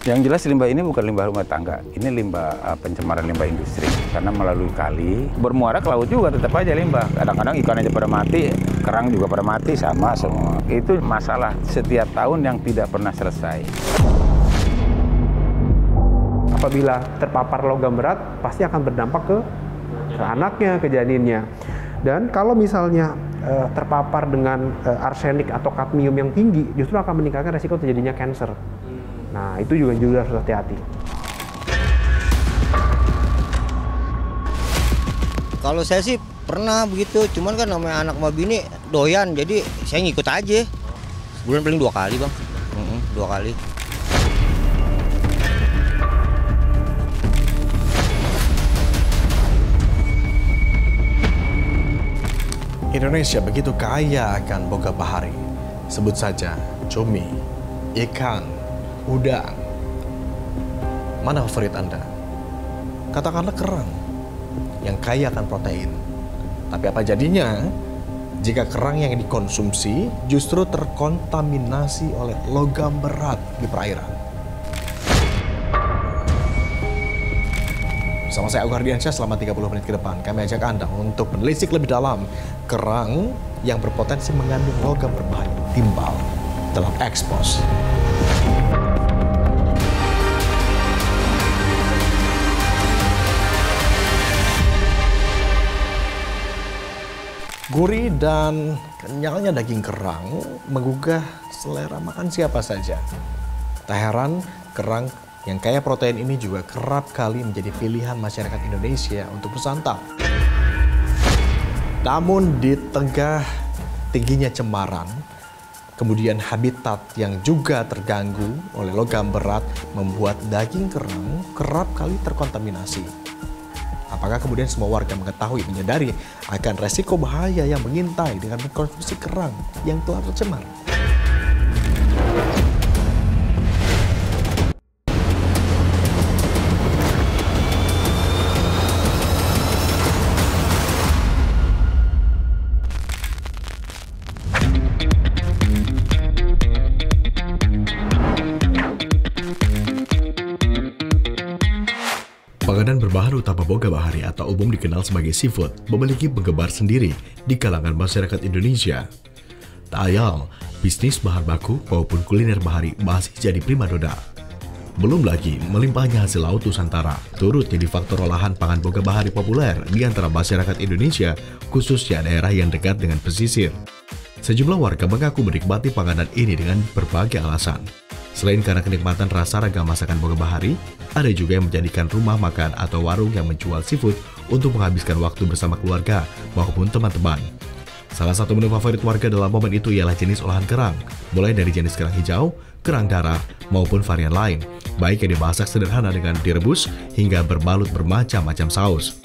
Yang jelas limbah ini bukan limbah rumah tangga, ini limbah pencemaran limbah industri. Karena melalui kali, bermuara ke laut juga tetap aja limbah. Kadang-kadang ikan aja pada mati, kerang juga pada mati, sama semua. Itu masalah setiap tahun yang tidak pernah selesai. Apabila terpapar logam berat, pasti akan berdampak ke anaknya, ke janinnya. Dan kalau misalnya terpapar dengan arsenik atau kadmium yang tinggi, justru akan meningkatkan resiko terjadinya kanker. Nah, itu juga harus hati-hati. Kalau saya sih pernah begitu, cuman kan namanya anak sama bini doyan, jadi saya ngikut aja. Sebulan paling 2 kali, Bang. 2 kali. Indonesia begitu kaya akan boga bahari. Sebut saja cumi, ikan, udang. Mana favorit Anda? Katakanlah kerang yang kaya akan protein. Tapi apa jadinya jika kerang yang dikonsumsi justru terkontaminasi oleh logam berat di perairan? Bersama saya Augar Diansyah selama 30 menit ke depan, kami ajak Anda untuk menelisik lebih dalam kerang yang berpotensi mengandung logam berbahaya timbal dalam Expose. Gurih dan kenyalnya daging kerang menggugah selera makan siapa saja. Tak heran, kerang yang kaya protein ini juga kerap kali menjadi pilihan masyarakat Indonesia untuk bersantap. Namun di tengah tingginya cemaran, kemudian habitat yang juga terganggu oleh logam berat membuat daging kerang kerap kali terkontaminasi. Apakah kemudian semua warga mengetahui, menyadari akan resiko bahaya yang mengintai dengan mengkonsumsi kerang yang telah tercemar? Panganan berbahan utama boga bahari atau umum dikenal sebagai seafood memiliki penggemar sendiri di kalangan masyarakat Indonesia. Tak ayal, bisnis bahan baku maupun kuliner bahari masih jadi primadona. Belum lagi melimpahnya hasil laut Nusantara turut jadi faktor olahan pangan boga bahari populer di antara masyarakat Indonesia, khususnya daerah yang dekat dengan pesisir. Sejumlah warga mengaku menikmati panganan ini dengan berbagai alasan. Selain karena kenikmatan rasa ragam masakan boga bahari, ada juga yang menjadikan rumah makan atau warung yang menjual seafood untuk menghabiskan waktu bersama keluarga maupun teman-teman. Salah satu menu favorit warga dalam momen itu ialah jenis olahan kerang, mulai dari jenis kerang hijau, kerang darah, maupun varian lain, baik yang dimasak sederhana dengan direbus hingga berbalut bermacam-macam saus.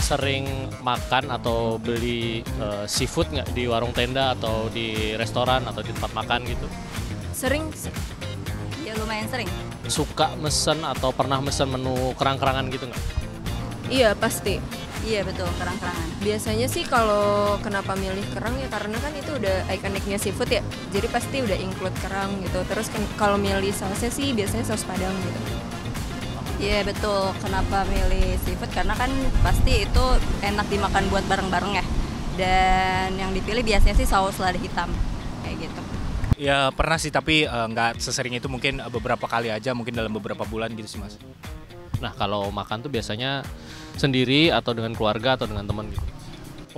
Sering makan atau beli seafood nggak di warung tenda atau di restoran atau di tempat makan gitu? Sering sih, ya lumayan sering. Suka mesen atau pernah mesen menu kerang-kerangan gitu nggak? Iya pasti. Iya betul, kerang-kerangan. Biasanya sih kalau kenapa milih kerang ya karena kan itu udah ikoniknya seafood ya. Jadi pasti udah include kerang gitu. Terus kalau milih sausnya sih biasanya saus Padang gitu. Iya betul, kenapa milih seafood? Karena kan pasti itu enak dimakan buat bareng-bareng ya. Dan yang dipilih biasanya sih saus lada hitam, kayak gitu. Ya pernah sih, tapi nggak sesering itu, mungkin beberapa kali aja, mungkin dalam beberapa bulan gitu sih Mas. Nah kalau makan tuh biasanya sendiri atau dengan keluarga atau dengan teman gitu?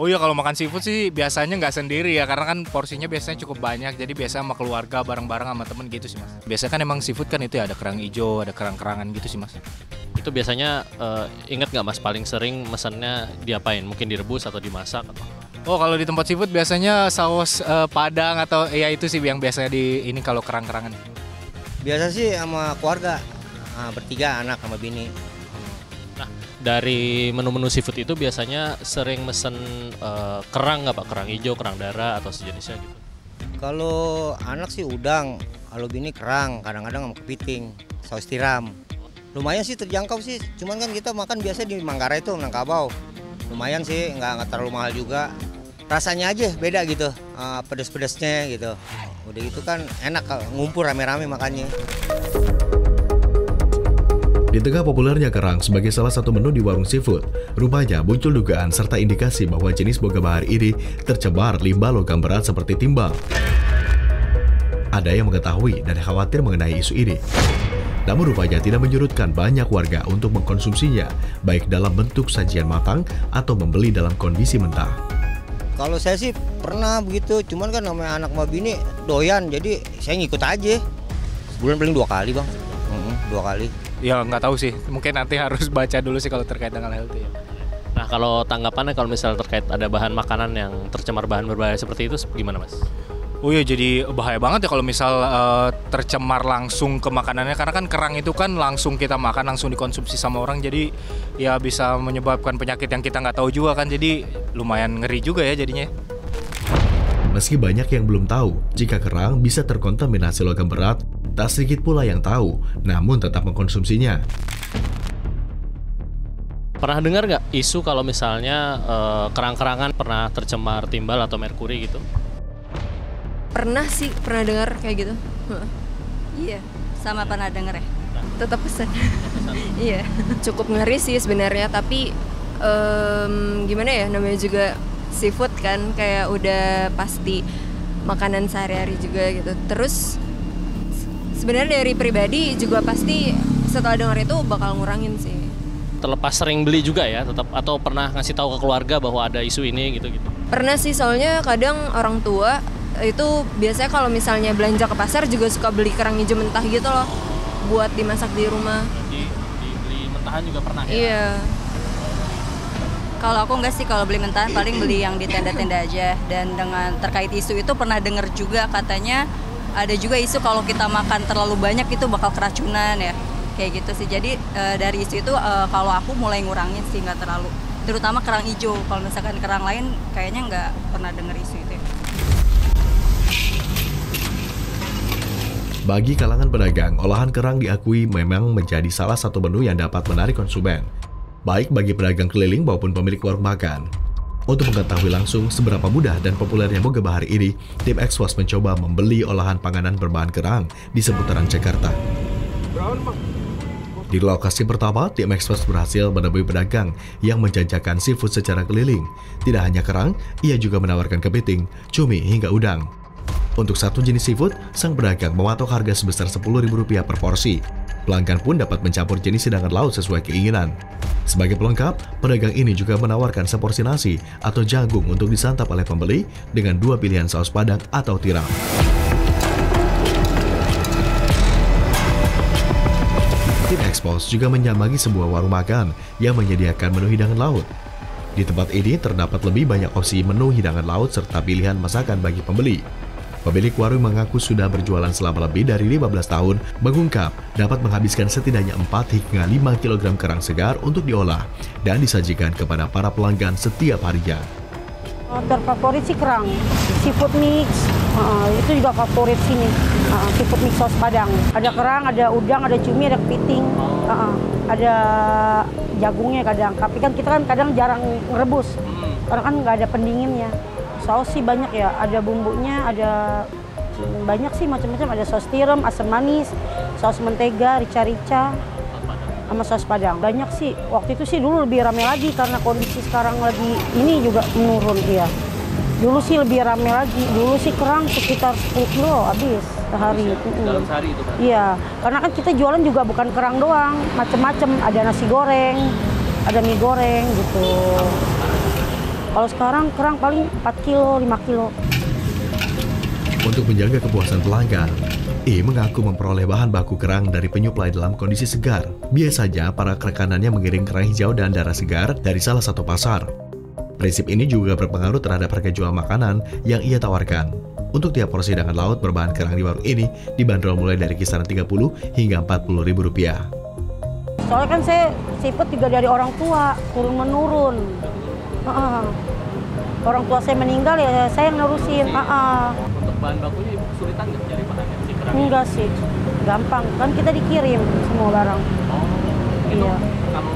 Oh iya, kalau makan seafood sih biasanya nggak sendiri ya, karena kan porsinya biasanya cukup banyak, jadi biasa sama keluarga bareng-bareng sama temen gitu sih Mas. Biasanya kan emang seafood kan itu ya, ada kerang hijau, ada kerang-kerangan gitu sih Mas. Itu biasanya ingat nggak Mas paling sering mesennya diapain? Mungkin direbus atau dimasak? Atau? Oh kalau di tempat seafood biasanya saus Padang atau ya itu sih yang biasanya di ini kalau kerang-kerangan. Biasa sih sama keluarga, bertiga anak sama bini. Nah dari menu-menu seafood itu biasanya sering mesen kerang nggak Pak? Kerang hijau, kerang darah atau sejenisnya gitu? Kalau anak sih udang, kalau bini kerang, kadang-kadang sama kepiting, saus tiram. Lumayan sih terjangkau sih, cuman kan kita makan biasa di Manggarai itu, Minangkabau. Lumayan sih, nggak terlalu mahal juga. Rasanya aja beda gitu, pedes-pedesnya gitu. Udah gitu kan enak kalau ngumpul rame-rame makannya. Di tengah populernya kerang sebagai salah satu menu di warung seafood, rupanya muncul dugaan serta indikasi bahwa jenis boga bahari ini tercemar limbah logam berat seperti timbal. Ada yang mengetahui dan khawatir mengenai isu ini. Namun rupanya tidak menyurutkan banyak warga untuk mengkonsumsinya, baik dalam bentuk sajian matang atau membeli dalam kondisi mentah. Kalau saya sih pernah begitu, cuman kan namanya anak sama bini doyan, jadi saya ngikut aja. Sebulan paling 2 kali bang, 2 kali. Ya nggak tahu sih, mungkin nanti harus baca dulu sih kalau terkait dengan hal itu ya. Nah kalau tanggapannya kalau misalnya terkait ada bahan makanan yang tercemar bahan berbahaya seperti itu gimana Mas? Oh iya, jadi bahaya banget ya kalau misal tercemar langsung ke makanannya, karena kan kerang itu kan langsung kita makan, langsung dikonsumsi sama orang, jadi ya bisa menyebabkan penyakit yang kita nggak tahu juga kan, jadi lumayan ngeri juga ya jadinya. Meski banyak yang belum tahu jika kerang bisa terkontaminasi logam berat, tak sedikit pula yang tahu, namun tetap mengkonsumsinya. Pernah dengar nggak isu kalau misalnya kerang-kerangan pernah tercemar timbal atau merkuri gitu? Pernah sih, pernah dengar kayak gitu. Iya, sama pernah denger ya. Tetap pesan. Iya, cukup ngeri sih sebenarnya, tapi gimana ya, namanya juga seafood kan, kayak udah pasti makanan sehari-hari juga gitu. Terus sebenarnya dari pribadi juga pasti setelah dengar itu bakal ngurangin sih. Terlepas sering beli juga ya, tetap atau pernah ngasih tahu ke keluarga bahwa ada isu ini gitu-gitu? Pernah sih, soalnya kadang orang tua itu biasanya kalau misalnya belanja ke pasar juga suka beli kerang hijau mentah gitu loh, buat dimasak di rumah. Dibeli mentahan juga pernah ya? Iya. Kalau aku enggak sih, kalau beli mentahan paling beli yang di tenda-tenda aja. Dan dengan terkait isu itu pernah denger juga katanya ada juga isu kalau kita makan terlalu banyak itu bakal keracunan ya, kayak gitu sih. Jadi dari isu itu kalau aku mulai ngurangin sih, nggak terlalu, terutama kerang hijau. Kalau misalkan kerang lain kayaknya nggak pernah denger isu itu ya. Bagi kalangan pedagang, olahan kerang diakui memang menjadi salah satu menu yang dapat menarik konsumen, baik bagi pedagang keliling maupun pemilik warung makan. Untuk mengetahui langsung seberapa mudah dan populernya boga bahari ini, tim Exwas mencoba membeli olahan panganan berbahan kerang di seputaran Jakarta. Di lokasi pertama, tim Exwas berhasil menemui pedagang yang menjajakan seafood secara keliling. Tidak hanya kerang, ia juga menawarkan kepiting, cumi hingga udang. Untuk satu jenis seafood, sang pedagang mematok harga sebesar Rp10.000 per porsi. Pelanggan pun dapat mencampur jenis hidangan laut sesuai keinginan. Sebagai pelengkap, pedagang ini juga menawarkan seporsi nasi atau jagung untuk disantap oleh pembeli dengan 2 pilihan saus padang atau tiram. Tim Exwas juga menyambangi sebuah warung makan yang menyediakan menu hidangan laut. Di tempat ini terdapat lebih banyak opsi menu hidangan laut serta pilihan masakan bagi pembeli. Pemilik warung mengaku sudah berjualan selama lebih dari 15 tahun, mengungkap dapat menghabiskan setidaknya 4 hingga 5 kg kerang segar untuk diolah dan disajikan kepada para pelanggan setiap harinya. Terfavorit sih kerang, seafood mix, itu juga favorit sini, seafood mix saus padang. Ada kerang, ada udang, ada cumi, ada kepiting, ada jagungnya kadang. Tapi kan kita kan kadang jarang ngerebus, karena kan nggak ada pendinginnya. Saus sih banyak ya, ada bumbunya, ada banyak sih macam-macam. Ada saus tiram, asam manis, saus mentega, rica-rica, sama saus padang. Banyak sih, waktu itu sih dulu lebih rame lagi karena kondisi sekarang lagi ini juga menurun ya. Dulu sih lebih rame lagi, dulu sih kerang sekitar 10 kilo habis sehari. Dalam sehari itu kan? Iya, karena kan kita jualan juga bukan kerang doang, macam-macam. Ada nasi goreng, ada mie goreng gitu. Kalau sekarang kerang paling 4 kilo, 5 kilo. Untuk menjaga kepuasan pelanggan, I mengaku memperoleh bahan baku kerang dari penyuplai dalam kondisi segar. Biasanya para rekanannya mengirim kerang hijau dan darah segar dari salah satu pasar. Prinsip ini juga berpengaruh terhadap harga jual makanan yang ia tawarkan. Untuk tiap porsi hidangan laut berbahan kerang di warung ini dibanderol mulai dari kisaran Rp30 hingga Rp40.000. Soalnya kan saya seafood juga dari orang tua, turun-menurun. Orang tua saya meninggal ya saya yang nerusin. Untuk bahan bakunya ibu kesulitan nggak cari bahannya si kerang? Enggak sih, gampang. Kan kita dikirim semua barang. Oh, itu iya. Kalau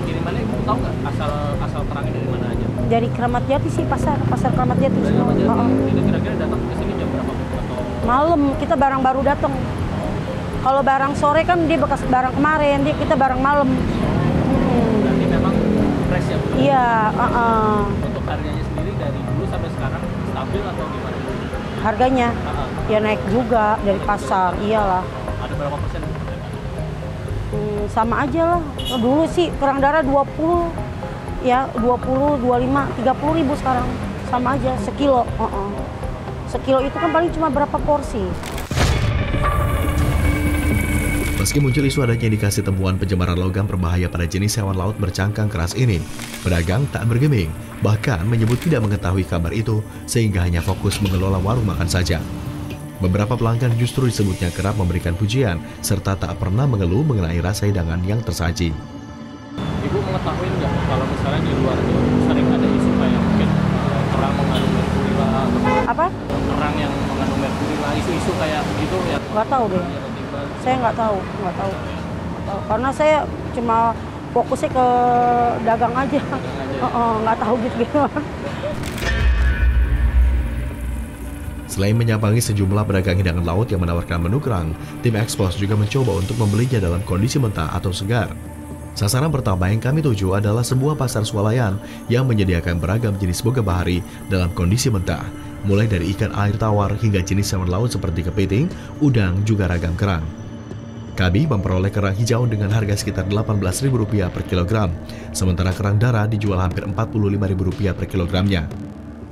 kirimannya ibu tahu nggak asal kerangnya dari mana aja? Dari Kramat Jati sih, pasar Kramat Jati. Dari Kramat Jati. Itu kira-kira datang ke sini jam berapa? Atau Malam, kita barang baru datang. Kalau barang sore kan dia bekas barang kemarin, kita barang malam. Berarti memang fresh ya? Iya, Untuk harganya sendiri dari dulu sampai sekarang stabil atau gimana? Harganya ya naik juga dari pasar, iyalah. Ada berapa persen? Sama aja lah. Dulu sih kerang darah 20, ya 20, 25, 30 ribu sekarang. Sama aja, sekilo. Sekilo itu kan paling cuma berapa porsi. Meski muncul isu adanya indikasi temuan pencemaran logam berbahaya pada jenis hewan laut bercangkang keras ini, pedagang tak bergeming, bahkan menyebut tidak mengetahui kabar itu sehingga hanya fokus mengelola warung makan saja. Beberapa pelanggan justru disebutnya kerap memberikan pujian serta tak pernah mengeluh mengenai rasa hidangan yang tersaji. Ibu mengetahui nggak kalau misalnya di luar itu sering ada isu kayak mungkin kerang mengandung merkuri lah, Apa? kerang yang mengandung merkuri lah, isu-isu kayak gitu ya? Nggak tahu deh. Saya nggak tahu. Karena saya cuma fokusnya ke dagang aja. Nggak tahu gitu gimana. Selain menyambangi sejumlah pedagang hidangan laut yang menawarkan menu kerang, tim Expos juga mencoba untuk membelinya dalam kondisi mentah atau segar. Sasaran pertama yang kami tuju adalah sebuah pasar swalayan yang menyediakan beragam jenis boga bahari dalam kondisi mentah, mulai dari ikan air tawar hingga jenis hewan laut seperti kepiting, udang, juga ragam kerang. Kami memperoleh kerang hijau dengan harga sekitar Rp18.000 per kilogram, sementara kerang darah dijual hampir Rp45.000 per kilogramnya.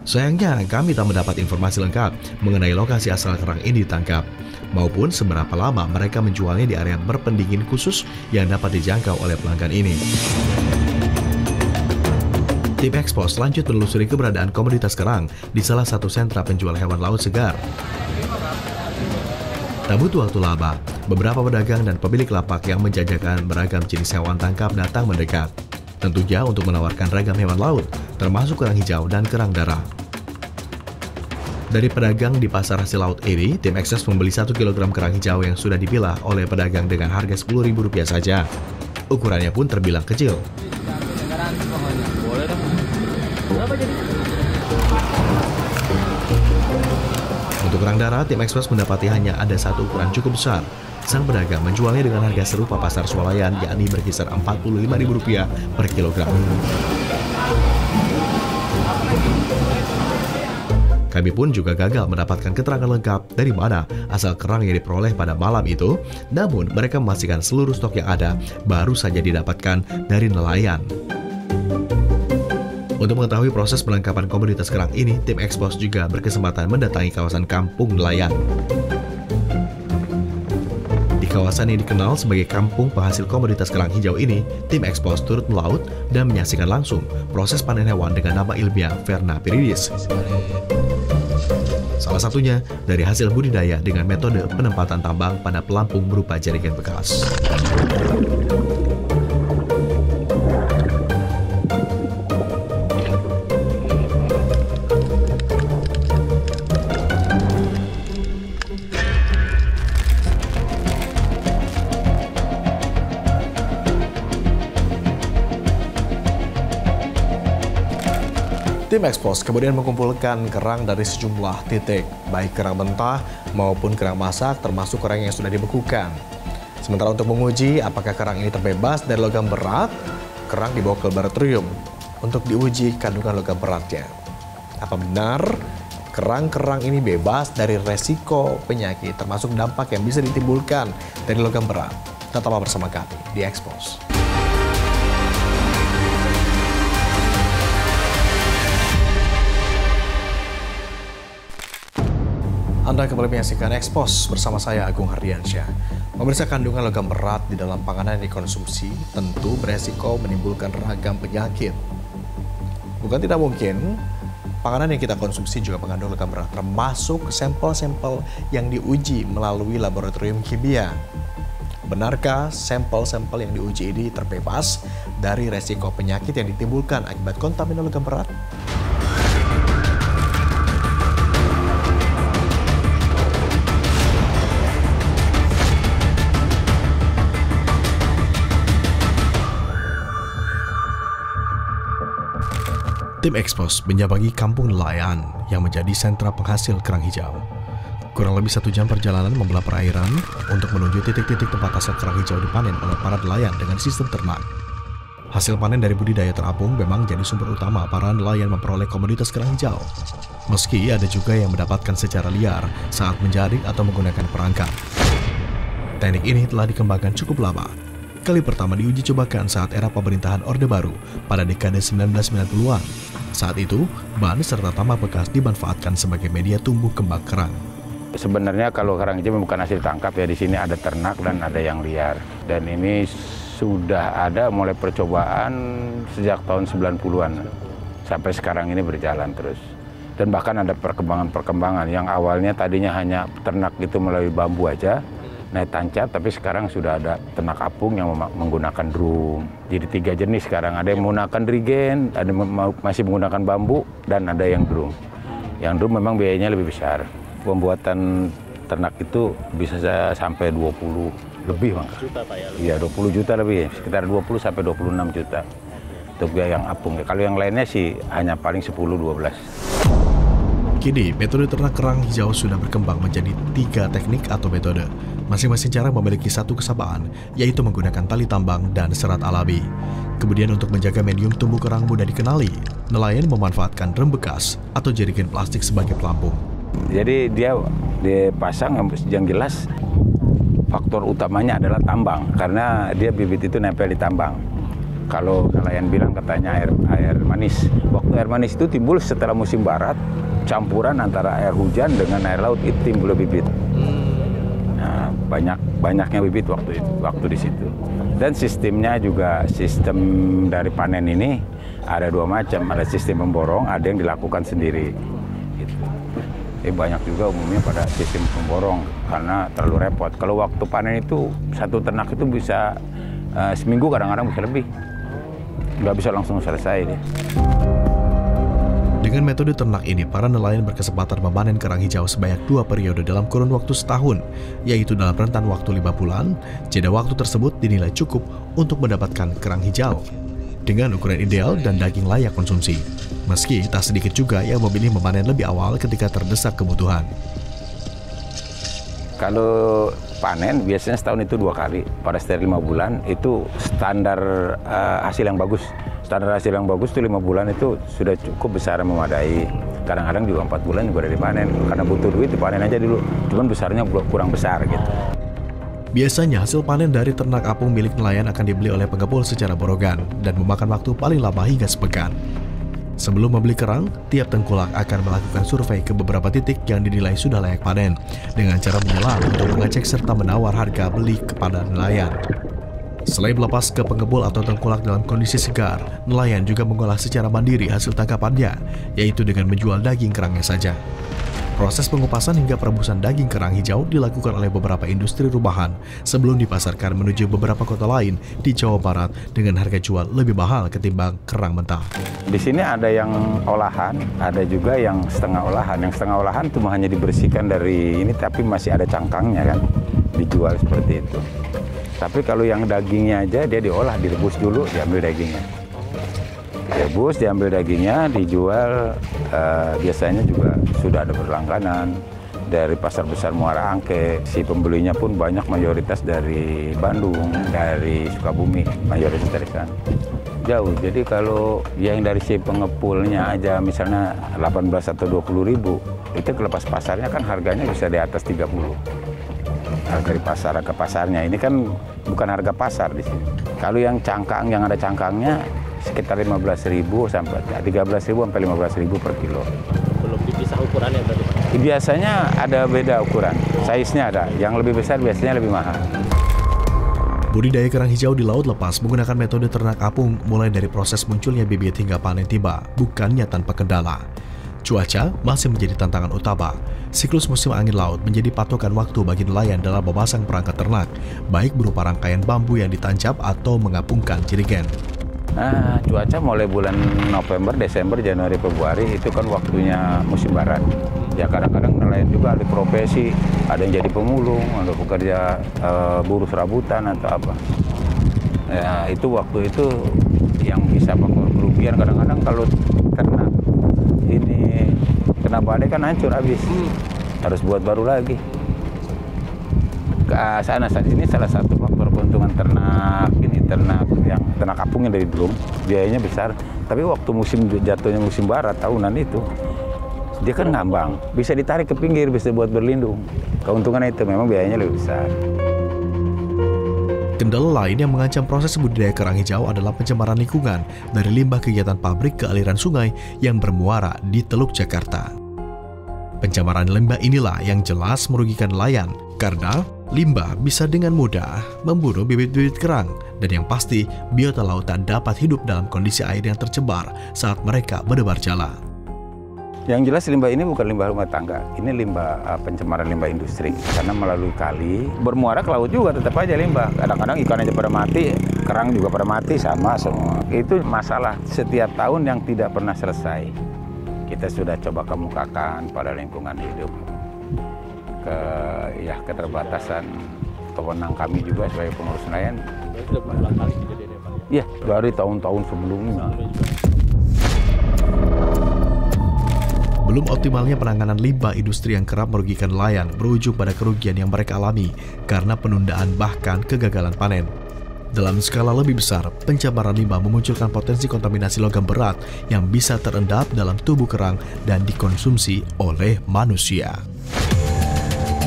Sayangnya, kami tak mendapat informasi lengkap mengenai lokasi asal kerang ini ditangkap, maupun seberapa lama mereka menjualnya di area berpendingin khusus yang dapat dijangkau oleh pelanggan ini. Tim Expos lanjut menelusuri keberadaan komoditas kerang di salah satu sentra penjual hewan laut segar. Tak butuh waktu lama, beberapa pedagang dan pemilik lapak yang menjajakan beragam jenis hewan tangkap datang mendekat. Tentunya untuk menawarkan ragam hewan laut, termasuk kerang hijau dan kerang darah. Dari pedagang di pasar hasil laut ini, tim Expos membeli 1 kg kerang hijau yang sudah dipilah oleh pedagang dengan harga Rp10.000 saja. Ukurannya pun terbilang kecil. Untuk kerang darah, tim Expos mendapati hanya ada satu ukuran cukup besar. Sang pedagang menjualnya dengan harga serupa pasar swalayan, yakni berkisar Rp45.000 per kilogram. Kami pun juga gagal mendapatkan keterangan lengkap dari mana asal kerang yang diperoleh pada malam itu, namun mereka memastikan seluruh stok yang ada baru saja didapatkan dari nelayan. Untuk mengetahui proses penangkapan komoditas kerang ini, tim Expos juga berkesempatan mendatangi kawasan kampung nelayan. Di kawasan yang dikenal sebagai kampung penghasil komoditas kerang hijau ini, tim Expos turut melaut dan menyaksikan langsung proses panen hewan dengan nama ilmiah Verna viridis. Salah satunya dari hasil budidaya dengan metode penempatan tambang pada pelampung berupa jaringan bekas. Tim Expos kemudian mengumpulkan kerang dari sejumlah titik, baik kerang mentah maupun kerang masak, termasuk kerang yang sudah dibekukan. Sementara untuk menguji apakah kerang ini terbebas dari logam berat, kerang dibawa ke laboratorium untuk diuji kandungan logam beratnya. Apa benar kerang-kerang ini bebas dari resiko penyakit, termasuk dampak yang bisa ditimbulkan dari logam berat? Tetaplah bersama kami di Expos. Anda kembali menyaksikan Expos bersama saya Agung Hardiansyah. Pemirsa, kandungan logam berat di dalam panganan yang dikonsumsi tentu beresiko menimbulkan ragam penyakit. Bukan tidak mungkin, panganan yang kita konsumsi juga mengandung logam berat, termasuk sampel-sampel yang diuji melalui laboratorium kimia. Benarkah sampel-sampel yang diuji ini terbebas dari resiko penyakit yang ditimbulkan akibat kontaminan logam berat? Tim Expos menyambangi kampung nelayan yang menjadi sentra penghasil kerang hijau. Kurang lebih 1 jam perjalanan membelah perairan untuk menuju titik-titik tempat hasil kerang hijau dipanen oleh para nelayan dengan sistem ternak. Hasil panen dari budidaya terapung memang jadi sumber utama para nelayan memperoleh komoditas kerang hijau. Meski ada juga yang mendapatkan secara liar saat menjaring atau menggunakan perangkap. Teknik ini telah dikembangkan cukup lama. Kali pertama diuji cobakan saat era pemerintahan Orde Baru pada dekade 1990-an. Saat itu, ban serta tambak bekas dimanfaatkan sebagai media tumbuh kembang kerang. Sebenarnya kalau kerang hijau bukan hasil tangkap ya, di sini ada ternak dan ada yang liar. Dan ini sudah ada mulai percobaan sejak tahun 90-an sampai sekarang ini berjalan terus. Dan bahkan ada perkembangan-perkembangan yang awalnya tadinya hanya ternak itu melalui bambu aja, naik tancap, tapi sekarang sudah ada ternak apung yang menggunakan drum. Jadi 3 jenis sekarang, ada yang menggunakan drigen, ada masih menggunakan bambu, dan ada yang drum. Yang drum memang biayanya lebih besar. Pembuatan ternak itu bisa sampai 20 lebih, Bang. Juta Pak ya? Iya, 20 juta lebih, sekitar 20 sampai 26 juta. Untuk biaya yang apung. Kalau yang lainnya sih hanya paling 10-12. Kini, metode ternak kerang hijau sudah berkembang menjadi 3 teknik atau metode. Masing-masing cara memiliki satu kesamaan, yaitu menggunakan tali tambang dan serat alami. Kemudian untuk menjaga medium tumbuh kerang mudah dikenali, nelayan memanfaatkan rem bekas atau jerigen plastik sebagai pelampung. Jadi dia dipasang yang jelas faktor utamanya adalah tambang, karena dia bibit itu nempel di tambang. Kalau nelayan bilang katanya air manis. Waktu air manis itu timbul setelah musim barat, campuran antara air hujan dengan air laut itu timbul bibit. Nah, banyaknya bibit waktu di situ. Dan sistemnya juga sistem dari panen ini ada 2 macam, ada sistem pemborong, ada yang dilakukan sendiri. Gitu. Banyak juga umumnya pada sistem pemborong karena terlalu repot. Kalau waktu panen itu satu ternak itu bisa seminggu, kadang-kadang bisa lebih. Nggak bisa langsung selesai dia. Dengan metode ternak ini, para nelayan berkesempatan memanen kerang hijau sebanyak 2 periode dalam kurun waktu setahun, yaitu dalam rentan waktu 5 bulan. Jeda waktu tersebut dinilai cukup untuk mendapatkan kerang hijau dengan ukuran ideal dan daging layak konsumsi. Meski tak sedikit juga yang memilih memanen lebih awal ketika terdesak kebutuhan. Kalau panen biasanya setahun itu 2 kali. Pada setiap 5 bulan itu standar hasil yang bagus. Standar hasil yang bagus itu 5 bulan itu sudah cukup besar, memadai. Kadang-kadang juga 4 bulan juga udah dipanen. Karena butuh duit dipanen aja dulu. Cuman besarnya kurang besar gitu. Biasanya hasil panen dari ternak apung milik nelayan akan dibeli oleh pengepul secara borogan dan memakan waktu paling lama hingga sepekan. Sebelum membeli kerang, tiap tengkulak akan melakukan survei ke beberapa titik yang dinilai sudah layak panen dengan cara menyelam untuk mengecek serta menawar harga beli kepada nelayan. Selain melepas ke pengepul atau tengkulak dalam kondisi segar, nelayan juga mengolah secara mandiri hasil tangkapannya, yaitu dengan menjual daging kerangnya saja. Proses pengupasan hingga perebusan daging kerang hijau dilakukan oleh beberapa industri rumahan sebelum dipasarkan menuju beberapa kota lain di Jawa Barat dengan harga jual lebih mahal ketimbang kerang mentah. Di sini ada yang olahan, ada juga yang setengah olahan. Yang setengah olahan cuma hanya dibersihkan dari ini, tapi masih ada cangkangnya kan, dijual seperti itu. Tapi kalau yang dagingnya aja dia diolah, direbus dulu, diambil dagingnya. Direbus, diambil dagingnya, dijual. Biasanya juga sudah ada berlangganan dari pasar besar Muara Angke. Si pembelinya pun banyak, mayoritas dari Bandung, dari Sukabumi, mayoritas dari sana. Jauh, jadi kalau yang dari si pengepulnya aja misalnya 18 atau 20 ribu, itu kelepas pasarnya kan harganya bisa di atas 30. Harga di pasar ke pasarnya, ini kan bukan harga pasar di sini. Kalau yang cangkang, yang ada cangkangnya sekitar 15.000 sampai 13.000 sampai 15.000 per kilo. Belum dipisah ukurannya berarti Pak? Biasanya ada beda ukuran, size-nya ada. Yang lebih besar biasanya lebih mahal. Budidaya kerang hijau di laut lepas menggunakan metode ternak apung mulai dari proses munculnya bibit hingga panen tiba, bukannya tanpa kendala. Cuaca masih menjadi tantangan utama. Siklus musim angin laut menjadi patokan waktu bagi nelayan dalam memasang perangkat ternak, baik berupa rangkaian bambu yang ditancap atau mengapungkan jerigen. Nah, cuaca mulai bulan November, Desember, Januari, Februari itu kan waktunya musim barat. Ya kadang-kadang nelayan juga ada profesi, ada yang jadi pemulung, ada pekerja buruh serabutan atau apa. Ya itu waktu itu yang bisa kerugian. Kadang-kadang kalau ternak ini kena badai kan hancur habis. harus buat baru lagi. Saat ini salah satu faktor keuntungan ternak yang ternak apung yang dari drum, biayanya besar. Tapi waktu jatuhnya musim barat tahunan itu, dia kan ngambang, bisa ditarik ke pinggir, bisa buat berlindung. Keuntungan itu memang biayanya lebih besar. Kendala lain yang mengancam proses budidaya kerang hijau adalah pencemaran lingkungan dari limbah kegiatan pabrik ke aliran sungai yang bermuara di Teluk Jakarta. Pencemaran limbah inilah yang jelas merugikan nelayan karena limbah bisa dengan mudah membunuh bibit-bibit kerang dan yang pasti biota laut tak dapat hidup dalam kondisi air yang tercemar saat mereka berdebar jala. Yang jelas limbah ini bukan limbah rumah tangga, ini limbah pencemaran limbah industri. Karena melalui kali, bermuara ke laut juga tetap aja limbah. Kadang-kadang ikan aja pada mati, kerang juga pada mati, sama semua. Itu masalah setiap tahun yang tidak pernah selesai. Kita sudah coba kemukakan pada lingkungan hidup. Keterbatasan kewenangan kami juga sebagai pengurus nelayan. Iya, dari tahun-tahun sebelumnya. Belum optimalnya penanganan limbah industri yang kerap merugikan nelayan berujung pada kerugian yang mereka alami karena penundaan bahkan kegagalan panen. Dalam skala lebih besar, pencemaran limbah memunculkan potensi kontaminasi logam berat yang bisa terendap dalam tubuh kerang dan dikonsumsi oleh manusia.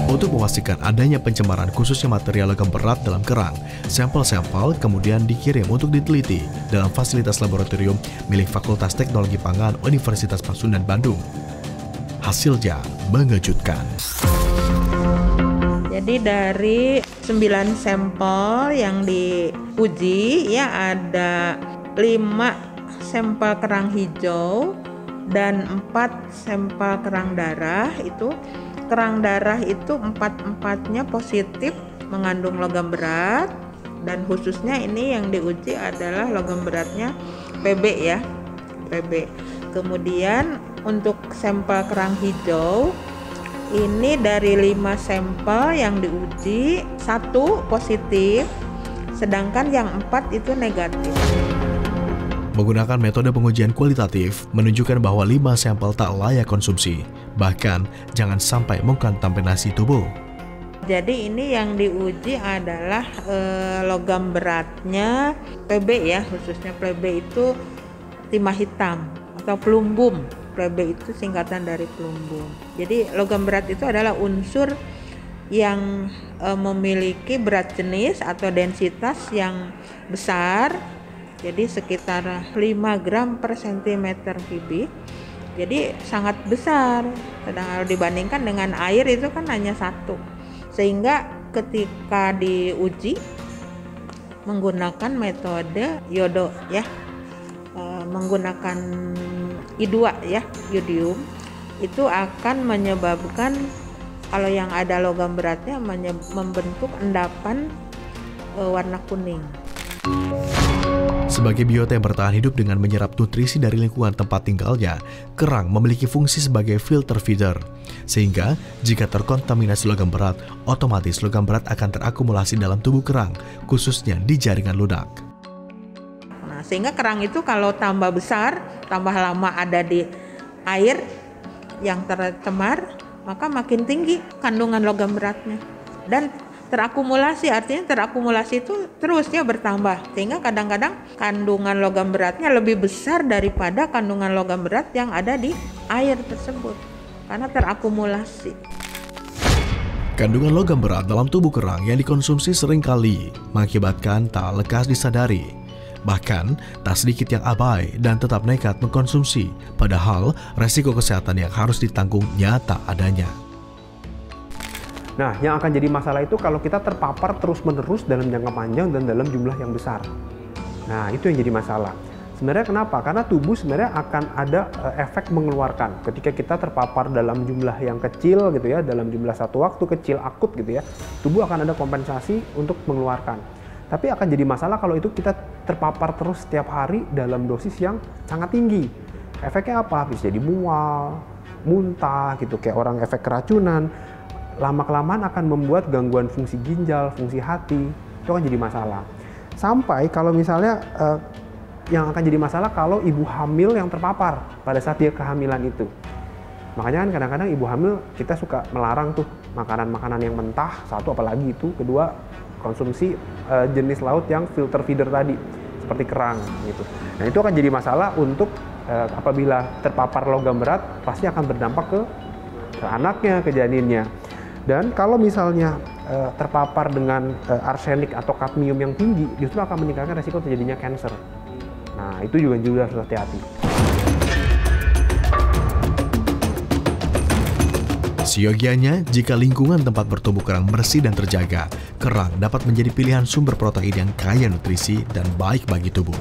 Untuk memastikan adanya pencemaran khususnya material logam berat dalam kerang, sampel-sampel kemudian dikirim untuk diteliti dalam fasilitas laboratorium milik Fakultas Teknologi Pangan Universitas Pasundan Bandung. Hasilnya mengejutkan. Jadi dari 9 sampel yang diuji ya ada 5 sampel kerang hijau dan 4 sampel kerang darah. Itu kerang darah itu 4-4-nya positif mengandung logam berat dan khususnya ini yang diuji adalah logam beratnya PB ya, PB. Kemudian untuk sampel kerang hijau ini dari 5 sampel yang diuji 1 positif, sedangkan yang 4 itu negatif. Menggunakan metode pengujian kualitatif menunjukkan bahwa 5 sampel tak layak konsumsi, bahkan jangan sampai mengkontaminasi tubuh. Jadi ini yang diuji adalah logam beratnya PB ya, khususnya PB itu timah hitam atau plumbum. PB itu singkatan dari plumbum. Jadi logam berat itu adalah unsur yang memiliki berat jenis atau densitas yang besar. Jadi sekitar 5 gram per centimeter kubik. Jadi sangat besar. Sedang dibandingkan dengan air itu kan hanya 1. Sehingga ketika diuji menggunakan metode yodo ya, menggunakan I2 ya, yodium, itu akan menyebabkan kalau yang ada logam beratnya membentuk endapan warna kuning. Sebagai biota yang bertahan hidup dengan menyerap nutrisi dari lingkungan tempat tinggalnya, kerang memiliki fungsi sebagai filter feeder. Sehingga jika terkontaminasi logam berat, otomatis logam berat akan terakumulasi dalam tubuh kerang, khususnya di jaringan lunak. Nah, sehingga kerang itu kalau tambah besar, tambah lama ada di air yang tercemar, maka makin tinggi kandungan logam beratnya. Dan terakumulasi, artinya terakumulasi itu terusnya bertambah. Sehingga kadang-kadang kandungan logam beratnya lebih besar daripada kandungan logam berat yang ada di air tersebut. Karena terakumulasi. Kandungan logam berat dalam tubuh kerang yang dikonsumsi seringkali mengakibatkan tak lekas disadari. Bahkan, tak sedikit yang abai dan tetap nekat mengkonsumsi, padahal resiko kesehatan yang harus ditanggung nyata adanya. Nah, yang akan jadi masalah itu kalau kita terpapar terus-menerus dalam jangka panjang dan dalam jumlah yang besar. Nah, itu yang jadi masalah. Sebenarnya kenapa? Karena tubuh sebenarnya akan ada efek mengeluarkan. Ketika kita terpapar dalam jumlah yang kecil gitu ya, dalam jumlah satu waktu kecil akut gitu ya, tubuh akan ada kompensasi untuk mengeluarkan. Tapi akan jadi masalah kalau itu kita terpapar terus setiap hari dalam dosis yang sangat tinggi. Efeknya apa? Bisa jadi mual, muntah gitu, kayak orang efek keracunan. Lama-kelamaan akan membuat gangguan fungsi ginjal, fungsi hati, itu akan jadi masalah. Sampai kalau misalnya yang akan jadi masalah kalau ibu hamil yang terpapar pada saat dia kehamilan itu. Makanya kan kadang-kadang ibu hamil kita suka melarang tuh makanan-makanan yang mentah, satu apalagi itu, kedua konsumsi jenis laut yang filter feeder tadi, seperti kerang gitu. Nah itu akan jadi masalah untuk apabila terpapar logam berat, pasti akan berdampak ke anaknya, ke janinnya. Dan kalau misalnya terpapar dengan arsenik atau kadmium yang tinggi, justru akan meningkatkan resiko terjadinya kanker. Nah itu juga harus hati-hati. Siogianya, jika lingkungan tempat bertumbuh kerang bersih dan terjaga, kerang dapat menjadi pilihan sumber protein yang kaya nutrisi dan baik bagi tubuh.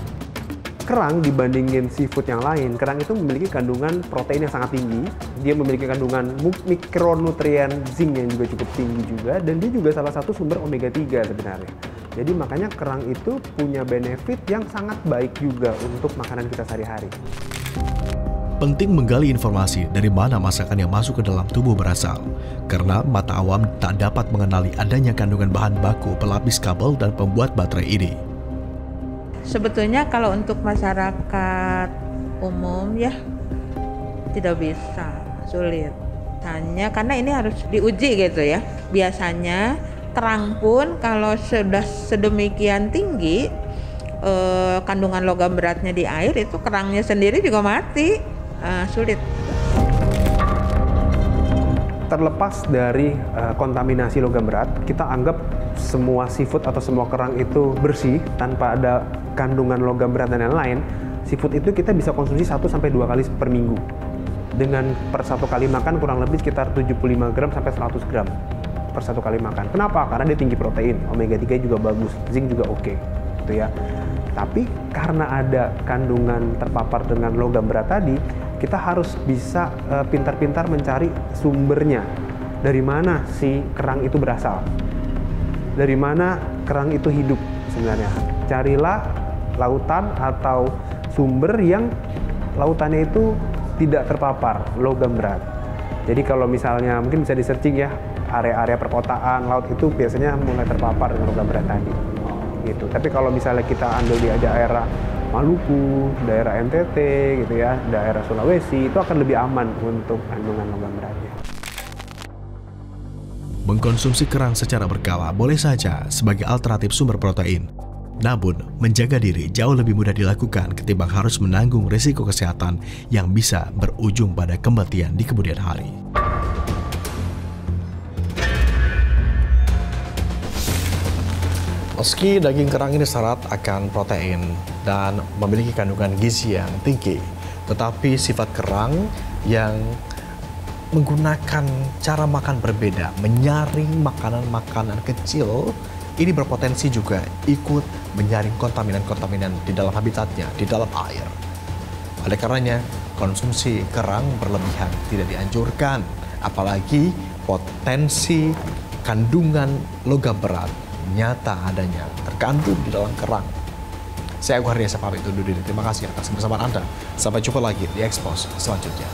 Kerang dibandingin seafood yang lain, kerang itu memiliki kandungan protein yang sangat tinggi, dia memiliki kandungan mikronutrien zinc yang juga cukup tinggi juga, dan dia juga salah satu sumber omega 3 sebenarnya. Jadi makanya kerang itu punya benefit yang sangat baik juga untuk makanan kita sehari-hari. Penting menggali informasi dari mana masakan yang masuk ke dalam tubuh berasal, karena mata awam tak dapat mengenali adanya kandungan bahan baku pelapis kabel dan pembuat baterai ini. Sebetulnya kalau untuk masyarakat umum ya tidak bisa, sulit. Hanya karena ini harus diuji gitu ya. Biasanya kerang pun kalau sudah sedemikian tinggi kandungan logam beratnya di air, itu kerangnya sendiri juga mati. Sulit. Terlepas dari kontaminasi logam berat, kita anggap semua seafood atau semua kerang itu bersih tanpa ada kandungan logam berat dan lain-lain. Seafood itu kita bisa konsumsi 1-2 kali per minggu. Dengan per satu kali makan kurang lebih sekitar 75 gram sampai 100 gram per satu kali makan. Kenapa? Karena dia tinggi protein, omega 3 juga bagus, zinc juga oke, gitu ya. Tapi karena ada kandungan terpapar dengan logam berat tadi, kita harus bisa pintar-pintar mencari sumbernya. Dari mana si kerang itu berasal? Dari mana kerang itu hidup sebenarnya? Carilah lautan atau sumber yang lautannya itu tidak terpapar logam berat. Jadi kalau misalnya mungkin bisa di-searching ya, area-area perkotaan, laut itu biasanya mulai terpapar dengan logam berat tadi. Gitu. Tapi kalau misalnya kita ambil di daerah Maluku, daerah NTT gitu ya, daerah Sulawesi, itu akan lebih aman untuk kandungan logam beratnya. Mengkonsumsi kerang secara berkala boleh saja sebagai alternatif sumber protein. Namun, menjaga diri jauh lebih mudah dilakukan ketimbang harus menanggung risiko kesehatan yang bisa berujung pada kematian di kemudian hari. Meski daging kerang ini syarat akan protein dan memiliki kandungan gizi yang tinggi, tetapi sifat kerang yang menggunakan cara makan berbeda, menyaring makanan-makanan kecil, ini berpotensi juga ikut menyaring kontaminan-kontaminan di dalam habitatnya, di dalam air. Oleh karenanya, konsumsi kerang berlebihan tidak dianjurkan, apalagi potensi kandungan logam berat nyata adanya terkandung di dalam kerang. Saya Agung Hardiansyah pamit undur diri. Terima kasih atas kebersamaan Anda. Sampai jumpa lagi di Expose selanjutnya.